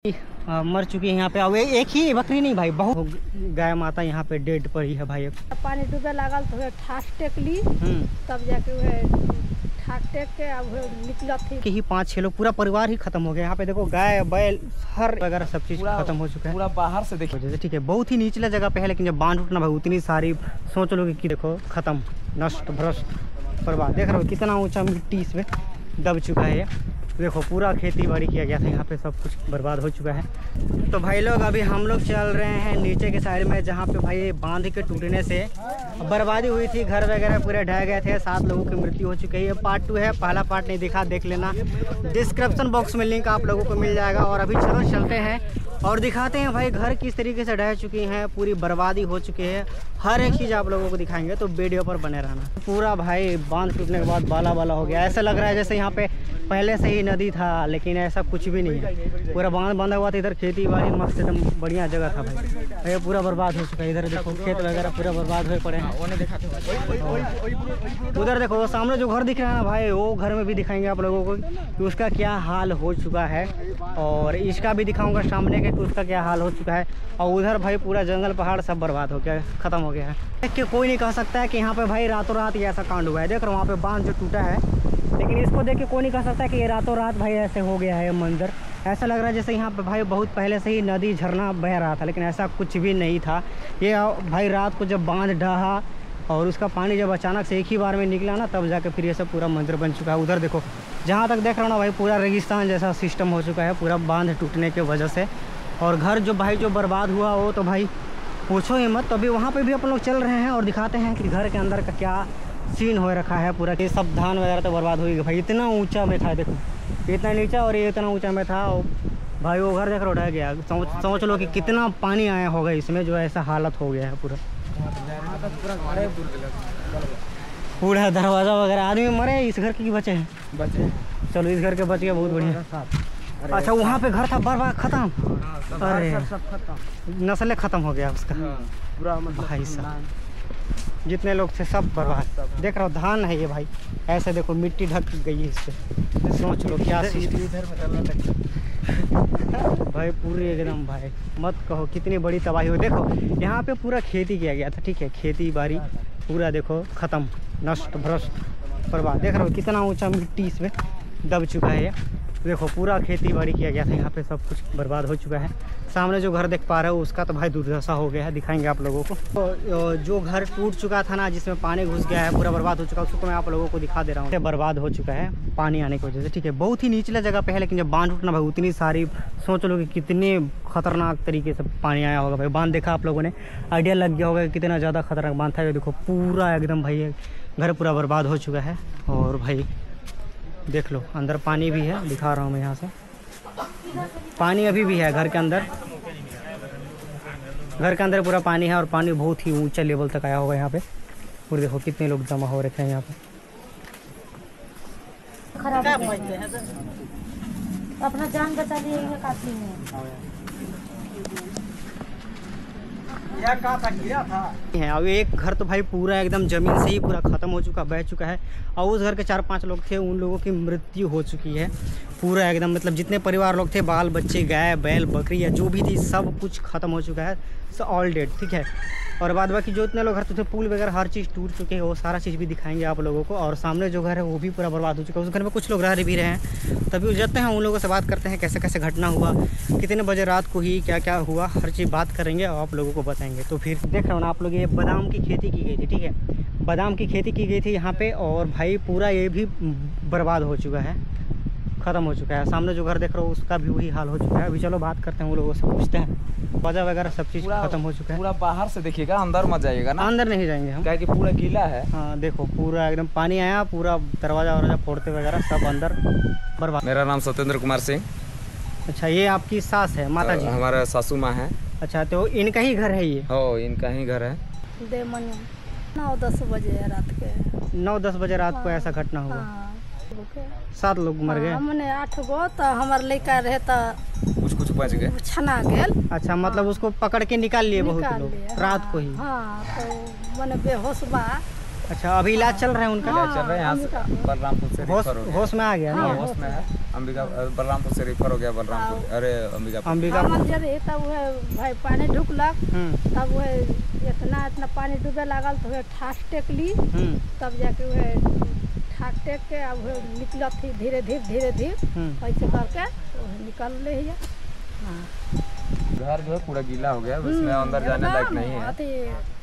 मर चुकी है यहाँ पे। अब एक ही बकरी नहीं भाई, बहुत गाय माता यहाँ पे डेड पड़ी है भाई। पानी डूबे लागल तो ठाक टेक ली, तब जाके ठाक टेक के अब निकला थी कि ही 5-6 लोग, पूरा परिवार ही खत्म हो गया। यहाँ पे देखो गाय बैल हर वगैरह सब चीज खत्म हो चुका है। पूरा बाहर से देखो जैसे ठीक है, बहुत ही निचला जगह पे है, लेकिन जब बांध उठना भाई उतनी सारी सोच लो कि देखो खत्म, नष्ट भ्रष्ट बर्बाद। देख रहे हो कितना ऊंचा मिट्टी इसमें दब चुका है। देखो पूरा खेती बाड़ी किया गया था, यहाँ पे सब कुछ बर्बाद हो चुका है। तो भाई लोग अभी हम लोग चल रहे हैं नीचे के साइड में, जहाँ पे भाई बांध के टूटने से बर्बादी हुई थी, घर वगैरह पूरे ढह गए थे, 7 लोगों की मृत्यु हो चुकी है। ये पार्ट 2 है, पहला पार्ट नहीं दिखा, देख लेना, डिस्क्रिप्शन बॉक्स में लिंक आप लोगों को मिल जाएगा। और अभी चलो चलते हैं और दिखाते हैं भाई घर किस तरीके से ढह चुकी हैं, पूरी बर्बादी हो चुकी है। हर एक चीज़ आप लोगों को दिखाएंगे, तो वीडियो पर बने रहना। पूरा भाई बांध टूटने के बाद बाला बाला हो गया, ऐसा लग रहा है जैसे यहाँ पे पहले से ही नदी था, लेकिन ऐसा कुछ भी नहीं है। पूरा बांध बांधा हुआ था, इधर खेती बाड़ी मस्त एकदम बढ़िया जगह था भाई। ये पूरा बर्बाद हो चुका है। इधर देखो खेत वगैरह पूरा बर्बाद हुए पड़े हैं। उधर देखो वो सामने जो घर दिख रहा है ना भाई, वो घर में भी दिखाएंगे आप लोगों को कि उसका क्या हाल हो चुका है, और इसका भी दिखाऊंगा सामने के कि उसका क्या हाल हो चुका है। और उधर भाई पूरा जंगल पहाड़ सब बर्बाद हो गया, खत्म हो गया है। देख के कोई नहीं कह सकता है कि यहाँ पे भाई रातों रात ये ऐसा कांड हुआ है। देख रहा हूँ वहाँ पे बांध जो टूटा है, लेकिन इसको देख के कोई नहीं कह सकता कि ये रातों रात भाई ऐसे हो गया है। ये मंजर ऐसा लग रहा है जैसे यहाँ पे भाई बहुत पहले से ही नदी झरना बह रहा था, लेकिन ऐसा कुछ भी नहीं था। ये भाई रात को जब बांध ढहा और उसका पानी जब अचानक से एक ही बार में निकला ना, तब जाके फिर ये सब पूरा मंजर बन चुका है। उधर देखो जहाँ तक देख रहा हूँ ना भाई, पूरा रेगिस्तान जैसा सिस्टम हो चुका है, पूरा बांध टूटने की वजह से। और घर जो भाई जो बर्बाद हुआ वो तो भाई पूछो ही मत। तो अभी वहाँ पे भी अपन लोग चल रहे हैं और दिखाते हैं कि घर के अंदर का क्या सीन हो रखा है पूरा। ये सब धान वगैरह तो बर्बाद हो गई भाई, इतना ऊंचा में था, देखो इतना नीचा और ये इतना ऊंचा में था। और भाई वो घर देख रहा उठा गया, समझ लो कि कितना पानी आया होगा इसमें, जो ऐसा हालत हो गया है पूरा। पूरा दरवाज़ा वगैरह, आदमी मरे, इस घर के बचे हैं, बचे। चलो इस घर के बच गया, बहुत बढ़िया। अच्छा वहाँ पे घर था बर्बाद, खत्म, अरे नस्लें खत्म हो गया उसका पूरा भाई साहब। जितने लोग थे सब बर्बाद। देख रहा हो धान है ये भाई, ऐसे देखो मिट्टी ढक गई है इससे। सोच लो क्या भाई, पूरी एकदम भाई मत कहो कितनी बड़ी तबाही हुई। देखो यहाँ पे पूरा खेती किया गया था, ठीक है, खेती बाड़ी पूरा देखो खत्म, नष्ट भ्रष्ट बर्बाद। देख रहे हो कितना ऊंचा मिट्टी इसमें दब चुका है। ये देखो पूरा खेती बाड़ी किया गया था, यहाँ पे सब कुछ बर्बाद हो चुका है। सामने जो घर देख पा रहे हो उसका तो भाई दुर्दशा हो गया है, दिखाएंगे आप लोगों को। तो जो घर टूट चुका था ना, जिसमें पानी घुस गया है, पूरा बर्बाद हो चुका है, उसको मैं आप लोगों को दिखा दे रहा हूँ। बर्बाद हो चुका है पानी आने की वजह से, ठीक है। बहुत ही निचला जगह पे है, लेकिन जब बांध उठना भाई उतनी सारी, सोच लो कि कितने खतरनाक तरीके से पानी आया होगा भाई। बांध देखा आप लोगों ने, आइडिया लग गया होगा कि कितना ज़्यादा खतरनाक बांध था। देखो पूरा एकदम भाई घर पूरा बर्बाद हो चुका है। और भाई देख लो अंदर पानी भी है, दिखा रहा हूँ मैं यहाँ से, पानी अभी भी है घर के अंदर। घर के अंदर पूरा पानी है, और पानी बहुत ही ऊंचा लेवल तक आया होगा यहाँ पे। और देखो कितने लोग जमा हो रखे हैं यहाँ पे। अपना जान बचा लिए काफी है। अब एक घर तो भाई पूरा एकदम जमीन से ही पूरा खत्म हो चुका, बह चुका है। और उस घर के 4-5 लोग थे, उन लोगों की मृत्यु हो चुकी है पूरा एकदम। मतलब जितने परिवार लोग थे, बाल बच्चे, गाय बैल बकरी या जो भी थी, सब कुछ खत्म हो चुका है, सो ऑल डेड, ठीक है। और बाद बाकी जो इतने लोग घर थे, पुल वगैरह हर चीज़ टूट चुके हैं, वो सारा चीज़ भी दिखाएंगे आप लोगों को। और सामने जो घर है वो भी पूरा बर्बाद हो चुका है। उस घर में कुछ लोग रह भी रहे हैं, तभी जाते हैं उन लोगों से बात करते हैं कैसे कैसे घटना हुआ, कितने बजे रात को ही क्या क्या हुआ, हर चीज़ बात करेंगे और आप लोगों को बताएंगे। तो फिर देख रहे हो ना आप लोग, ये बादाम की खेती की गई थी, ठीक है, बादाम की खेती की गई थी यहाँ पे। और भाई पूरा ये भी बर्बाद हो चुका है, ख़त्म हो चुका है। सामने जो घर देख रहे हो उसका भी वही हाल हो चुका है। अभी चलो बात करते हैं उन लोगों से, पूछते हैं। वजह वगैरह सब चीज़ खत्म हो चुका है। पूरा बाहर से देखिएगा, अंदर मत जाइएगा ना, अंदर नहीं जाएंगे हम, क्या कि पूरा गीला है। हाँ देखो पूरा एकदम पानी आया, पूरा दरवाजा वरवाजा फोड़ते वगैरह सब अंदर बर्बाद। मेरा नाम सत्येंद्र कुमार सिंह। अच्छा ये आपकी सास है, माता जी? हमारा सासू माँ है। अच्छा तो इनका ही घर है ये? हो, इनका ही घर है। 9-10 बजे रात के, 9-10 बजे रात को ऐसा घटना हुआ। 7 लोग मर गए। हमने 8 गो, तो हमारे लड़का रहे तो कुछ बच गए, छना गेल। अच्छा मतलब उसको पकड़ के निकाल लिए बहुत लोग रात को ही? हाँ, तो मैंने बेहोश बा। अच्छा अभी इलाज चल रहा है उनका? चल रहा है यहाँ से बलरामपुर से, होश में आ गया? हाँ, नहीं होश में है। अंबिका बलरामपुर से रेफर हो गया बलरामपुर, अरे अंबिका मत जरे तब वह भाई पानी ढुकलक, तब वह इतना पानी डूबे लागल तो वह ठास टेकली, तब जाके वह ठाक टेक के अब निकलत थी धीरे धीरे ऐसे करके निकल रही है। घर जो है पूरा गीला हो गया, उसमें अंदर जाने लायक नहीं है।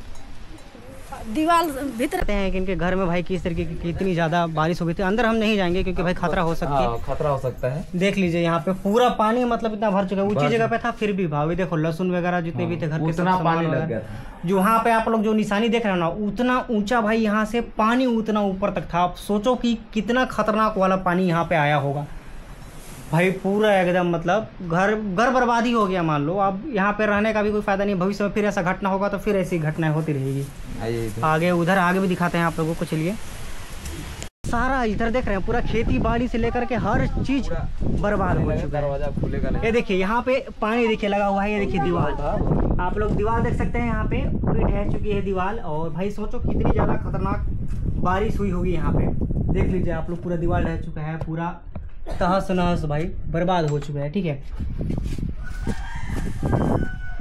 दीवार भीतर हैं कि इनके घर में भाई किस तरीके की कितनी ज़्यादा बारिश हो गई थी। अंदर हम नहीं जाएंगे क्योंकि भाई खतरा हो सकता है, खतरा हो सकता है। देख लीजिए यहाँ पे पूरा पानी मतलब इतना भर चुका है। ऊंची जगह पे था फिर भी भावी देखो लहसुन वगैरह जितने भी थे घर के उतना पानी लग गया था। जो वहाँ पे आप लोग जो निशानी देख रहे हो ना, उतना ऊंचा भाई यहाँ से पानी उतना ऊपर तक था। आप सोचो कि कितना खतरनाक वाला पानी यहाँ पे आया होगा भाई। पूरा एकदम मतलब घर बर्बादी हो गया मान लो। अब यहाँ पे रहने का भी कोई फायदा नहीं। भविष्य में फिर ऐसा घटना होगा तो फिर ऐसी घटनाएं होती रहेगी। आगे उधर आगे भी दिखाते हैं आप लोगों को, चलिए। सारा इधर देख रहे हैं पूरा खेती बाड़ी से लेकर के हर चीज बर्बाद हो चुका है। ये देखिए यहाँ पे पानी देखिए लगा हुआ है। ये देखिए दीवार, आप लोग दीवार देख सकते हैं यहाँ पे पूरी ढह चुकी है दीवार। और भाई सोचो कितनी ज़्यादा खतरनाक बारिश हुई होगी यहाँ पे। देख लीजिए आप लोग, पूरा दीवार ढह चुका है, पूरा तहस नहस भाई बर्बाद हो चुका है। ठीक है,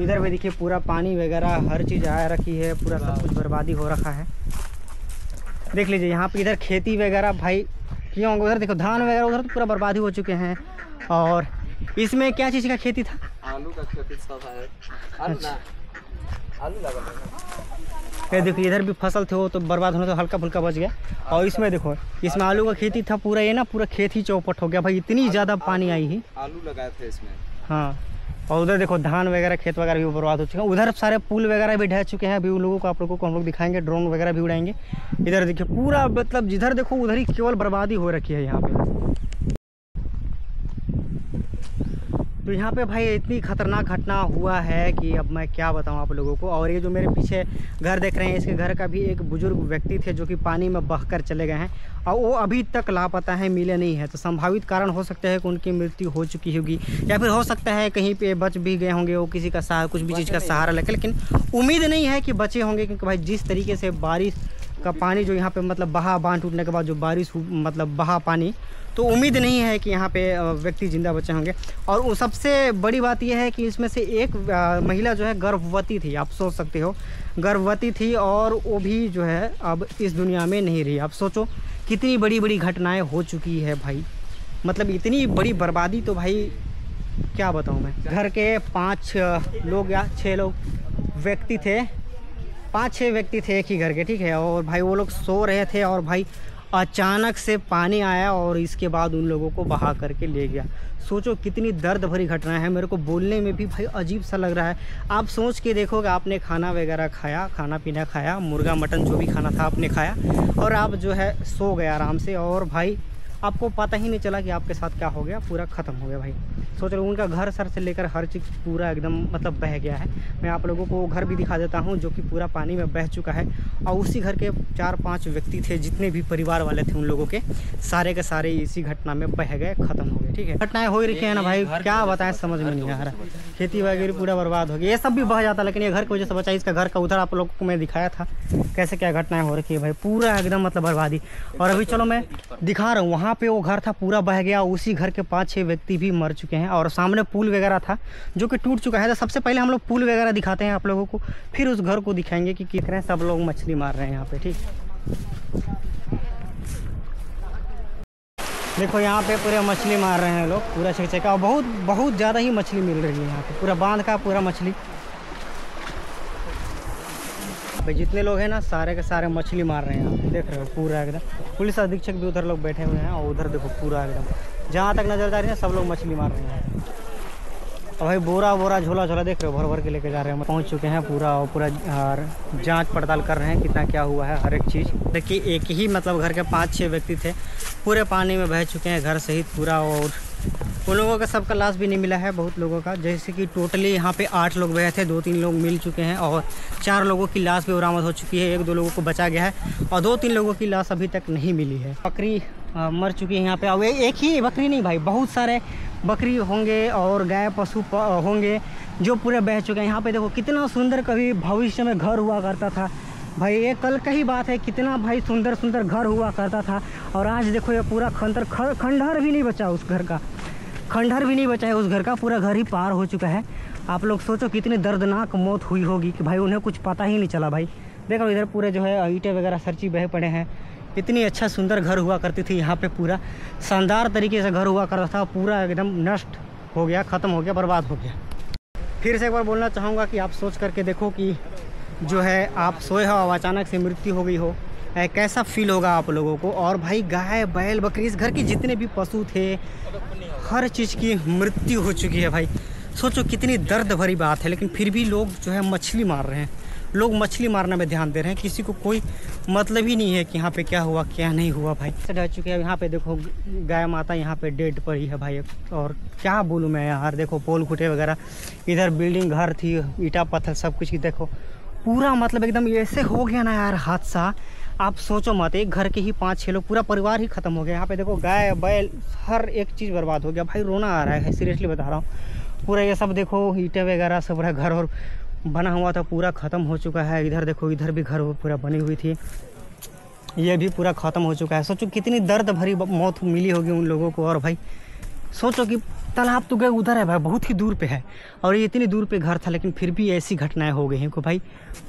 इधर भी देखिए पूरा पानी वगैरह हर चीज़ आया रखी है, पूरा सब कुछ बर्बादी हो रखा है। देख लीजिए यहाँ पे इधर खेती वगैरह भाई क्यों, उधर देखो धान वगैरह उधर तो पूरा बर्बादी हो चुके हैं। और इसमें क्या चीज़ का खेती था? आलू का खेती सब है। आलू लगा। ये देखो इधर भी फसल थे वो तो बर्बाद होने तो हल्का फुल्का बच गया। और इसमें देखो इसमें आलू का खेती था पूरा, ये ना पूरा खेत ही चौपट हो गया भाई, इतनी ज़्यादा पानी आई ही। आलू लगाए थे इसमें। हाँ, और उधर देखो धान वगैरह खेत वगैरह भी बर्बाद हो चुके हैं। उधर सारे पुल वगैरह भी ढह चुके हैं। अभी उन लोगों को आप लोगों को हम लोग दिखाएंगे, ड्रोन वगैरह भी उड़ाएंगे। इधर देखिए पूरा मतलब जिधर देखो उधर ही केवल बर्बादी हो रखी है यहाँ पे। तो यहाँ पे भाई इतनी खतरनाक घटना हुआ है कि अब मैं क्या बताऊँ आप लोगों को। और ये जो मेरे पीछे घर देख रहे हैं, इसके घर का भी एक बुजुर्ग व्यक्ति थे जो कि पानी में बहकर चले गए हैं और वो अभी तक लापता है, मिले नहीं है। तो संभावित कारण हो सकता है कि उनकी मृत्यु हो चुकी होगी, या फिर हो सकता है कहीं पे बच भी गए होंगे, वो किसी का सहारा कुछ भी चीज़ का सहारा लेकर। लेकिन उम्मीद नहीं है कि बचे होंगे, क्योंकि भाई जिस तरीके से बारिश का पानी जो यहाँ पे मतलब बहा, बांध टूटने के बाद जो बारिश मतलब बहा पानी, तो उम्मीद नहीं है कि यहाँ पे व्यक्ति जिंदा बचे होंगे। और वो सबसे बड़ी बात यह है कि इसमें से एक महिला जो है गर्भवती थी। आप सोच सकते हो गर्भवती थी और वो भी जो है अब इस दुनिया में नहीं रही। आप सोचो कितनी बड़ी बड़ी घटनाएं हो चुकी है भाई, मतलब इतनी बड़ी बर्बादी। तो भाई क्या बताऊँ मैं, घर के 5 लोग या 6 लोग व्यक्ति थे, 5-6 व्यक्ति थे एक ही घर के, ठीक है। और भाई वो लोग सो रहे थे और भाई अचानक से पानी आया और इसके बाद उन लोगों को बहा करके ले गया। सोचो कितनी दर्द भरी घटना है। मेरे को बोलने में भी भाई अजीब सा लग रहा है। आप सोच के देखो कि आपने खाना वगैरह खाया, खाना पीना खाया, मुर्गा मटन जो भी खाना था आपने खाया, और आप जो है सो गए आराम से, और भाई आपको पता ही नहीं चला कि आपके साथ क्या हो गया, पूरा ख़त्म हो गया भाई। सोच रहे उनका घर सर से लेकर हर चीज़ पूरा एकदम मतलब बह गया है। मैं आप लोगों को घर भी दिखा देता हूं जो कि पूरा पानी में बह चुका है। और उसी घर के 4-5 व्यक्ति थे, जितने भी परिवार वाले थे उन लोगों के सारे इसी घटना में बह गए, ख़त्म हो गए। ठीक है, घटनाएं हो ही रही है ना भाई, क्या बताएं समझ में नहीं आ रहा। खेती वगैरह पूरा बर्बाद हो गया, ये सब भी बह जाता, लेकिन ये घर की वजह से बचा। इसका घर का उधर आप लोगों को मैं दिखाया था कैसे क्या घटनाएं हो रखी है भाई, पूरा एकदम मतलब बर्बादी। और अभी चलो मैं दिखा रहा हूँ, वहाँ पे वो घर था पूरा बह गया, उसी घर के 5-6 व्यक्ति भी मर चुके हैं। और सामने पुल वगैरह था जो कि टूट चुका है। तो सबसे पहले हम लोग पुल वगैरह दिखाते हैं आप लोगों को, फिर उस घर को दिखाएंगे कि कितने सब लोग मछली मार रहे हैं यहाँ पे। ठीक, देखो यहाँ पे पूरे मछली मार रहे हैं लोग, पूरा चकचका, और बहुत ज़्यादा ही मछली मिल रही है यहाँ पे, पूरा बांध का पूरा मछली। भाई जितने लोग हैं ना सारे के सारे मछली मार रहे हैं यहाँ पे, देख रहे हो पूरा एकदम। पुलिस अधीक्षक भी उधर लोग बैठे हुए हैं, और उधर देखो पूरा एकदम जहाँ तक नजर जा रही है सब लोग मछली मार रहे हैं। और भाई बोरा झोला देख रहे हो, भर के लेके जा रहे हैं। पहुँच चुके हैं पूरा जांच पड़ताल कर रहे हैं कितना क्या हुआ है हर एक चीज़। देखिए एक ही मतलब घर के 5-6 व्यक्ति थे, पूरे पानी में बह चुके हैं घर सहित पूरा। और उन लोगों का सबका लाश भी नहीं मिला है, बहुत लोगों का, जैसे कि टोटली यहाँ पे 8 लोग गए थे, 2-3 लोग मिल चुके हैं, और 4 लोगों की लाश भी बरामद हो चुकी है। 1-2 लोगों को बचा गया है, और 2-3 लोगों की लाश अभी तक नहीं मिली है। बकरी मर चुकी है यहाँ पे। अब एक ही बकरी नहीं भाई, बहुत सारे बकरी होंगे और गाय पशु होंगे जो पूरे बह चुके हैं। यहाँ पे देखो कितना सुंदर कभी भविष्य में घर हुआ करता था, भाई ये कल का ही बात है, कितना भाई सुंदर सुंदर घर हुआ करता था और आज देखो ये पूरा खंडहर भी नहीं बचा उस घर का, खंडहर भी नहीं बचा है उस घर का, पूरा घर ही पार हो चुका है। आप लोग सोचो कितनी दर्दनाक मौत हुई होगी कि भाई उन्हें कुछ पता ही नहीं चला। भाई देखो इधर पूरे जो है ईंटें वगैरह सरची बहे पड़े हैं। इतनी अच्छा सुंदर घर हुआ करती थी यहाँ पे, पूरा शानदार तरीके से घर हुआ करता था, पूरा एकदम नष्ट हो गया, ख़त्म हो गया, बर्बाद हो गया। फिर से एक बार बोलना चाहूँगा कि आप सोच करके देखो कि जो है आप सोए हो और अचानक से मृत्यु हो गई हो, कैसा फील होगा आप लोगों को। और भाई गाय बैल बकरी इस घर के जितने भी पशु थे हर चीज़ की मृत्यु हो चुकी है। भाई सोचो कितनी दर्द भरी बात है, लेकिन फिर भी लोग जो है मछली मार रहे हैं, लोग मछली मारने में ध्यान दे रहे हैं, किसी को कोई मतलब ही नहीं है कि यहाँ पे क्या हुआ क्या नहीं हुआ। भाई ढह चुके हैं यहाँ पे, देखो गाय माता यहाँ पे डेड पड़ी है भाई। और क्या बोलूँ मैं यार, देखो पोल खुटे वगैरह, इधर बिल्डिंग घर थी, ईटा पत्थर सब कुछ की देखो पूरा मतलब एकदम ऐसे हो गया ना यार हादसा, आप सोचो मत। एक घर के ही 5-6 लोग, पूरा परिवार ही ख़त्म हो गया। यहाँ पे देखो गाय बैल हर एक चीज़ बर्बाद हो गया। भाई रोना आ रहा है, सीरियसली बता रहा हूँ। पूरा ये सब देखो ईंटें वगैरह सब पूरा घर और बना हुआ था पूरा ख़त्म हो चुका है। इधर देखो इधर भी घर पूरा बनी हुई थी, ये भी पूरा ख़त्म हो चुका है। सोचो कितनी दर्द भरी मौत मिली होगी उन लोगों को। और भाई सोचो कि तालाब तो गए उधर है भाई, बहुत ही दूर पे है और ये इतनी दूर पे घर था, लेकिन फिर भी ऐसी घटनाएं हो गई हैं कि भाई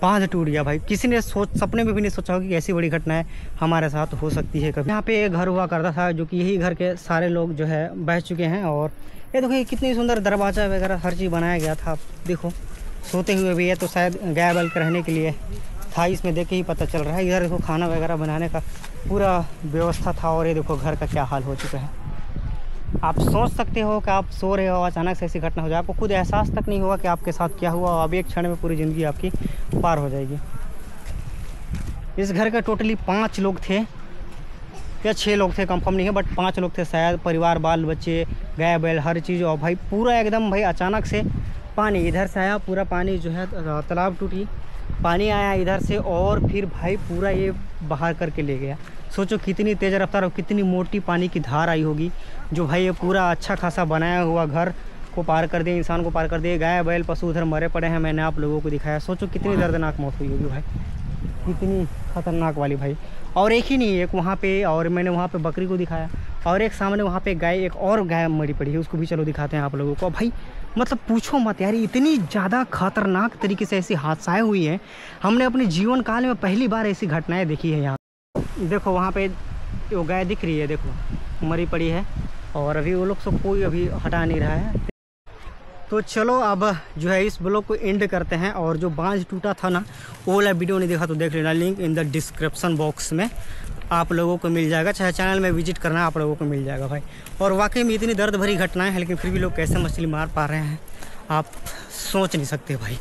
बांध टूट गया। भाई किसी ने सपने में भी नहीं सोचा होगा कि ऐसी बड़ी घटनाएं हमारे साथ हो सकती है कभी। यहाँ पे एक घर हुआ करता था जो कि यही घर के सारे लोग जो है बह चुके हैं। और ये देखो ये कितनी सुंदर दरवाज़ा वगैरह हर चीज़ बनाया गया था। देखो सोते हुए भी, ये तो शायद गाय बैल के रहने के लिए था, इसमें देख के ही पता चल रहा है। इधर देखो खाना वगैरह बनाने का पूरा व्यवस्था था। और ये देखो घर का क्या हाल हो चुका है। आप सोच सकते हो कि आप सो रहे हो, अचानक से ऐसी घटना हो जाए, आपको खुद एहसास तक नहीं होगा कि आपके साथ क्या हुआ। अब एक क्षण में पूरी ज़िंदगी आपकी पार हो जाएगी। इस घर का टोटली 5 लोग थे या 6 लोग थे, कंफर्म नहीं है, बट 5 लोग थे शायद, परिवार बाल बच्चे गाय बैल हर चीज़। और भाई पूरा एकदम भाई अचानक से पानी इधर से आया, पूरा पानी जो है तालाब टूटी, पानी आया इधर से और फिर भाई पूरा ये बाहर करके ले गया। सोचो कितनी तेज़ रफ्तार और कितनी मोटी पानी की धार आई होगी, जो भाई ये पूरा अच्छा खासा बनाया हुआ घर को पार कर दिए, इंसान को पार कर दिए। गाय बैल पशु उधर मरे पड़े हैं, मैंने आप लोगों को दिखाया। सोचो कितनी दर्दनाक मौत हुई होगी भाई, कितनी खतरनाक वाली भाई। और एक ही नहीं, एक वहाँ पे, और मैंने वहाँ पे बकरी को दिखाया, और एक सामने वहाँ पे गाय, एक और गाय मरी पड़ी है, उसको भी चलो दिखाते हैं आप लोगों को। भाई मतलब पूछो मत यार, इतनी ज़्यादा खतरनाक तरीके से ऐसी हादसाएँ हुई हैं, हमने अपने जीवन काल में पहली बार ऐसी घटनाएँ देखी है। यहाँ देखो वहाँ पे वो गाय दिख रही है, देखो मरी पड़ी है, और अभी वो लोग सब कोई अभी हटा नहीं रहा है। तो चलो अब जो है इस ब्लॉग को एंड करते हैं। और जो बांध टूटा था ना, वो वाला वीडियो नहीं देखा तो देख लेना, link in the description box में आप लोगों को मिल जाएगा, चाहे चैनल में विजिट करना आप लोगों को मिल जाएगा भाई। और वाकई में इतनी दर्द भरी घटनाएं हैं, लेकिन फिर भी लोग कैसे मछली मार पा रहे हैं आप सोच नहीं सकते भाई।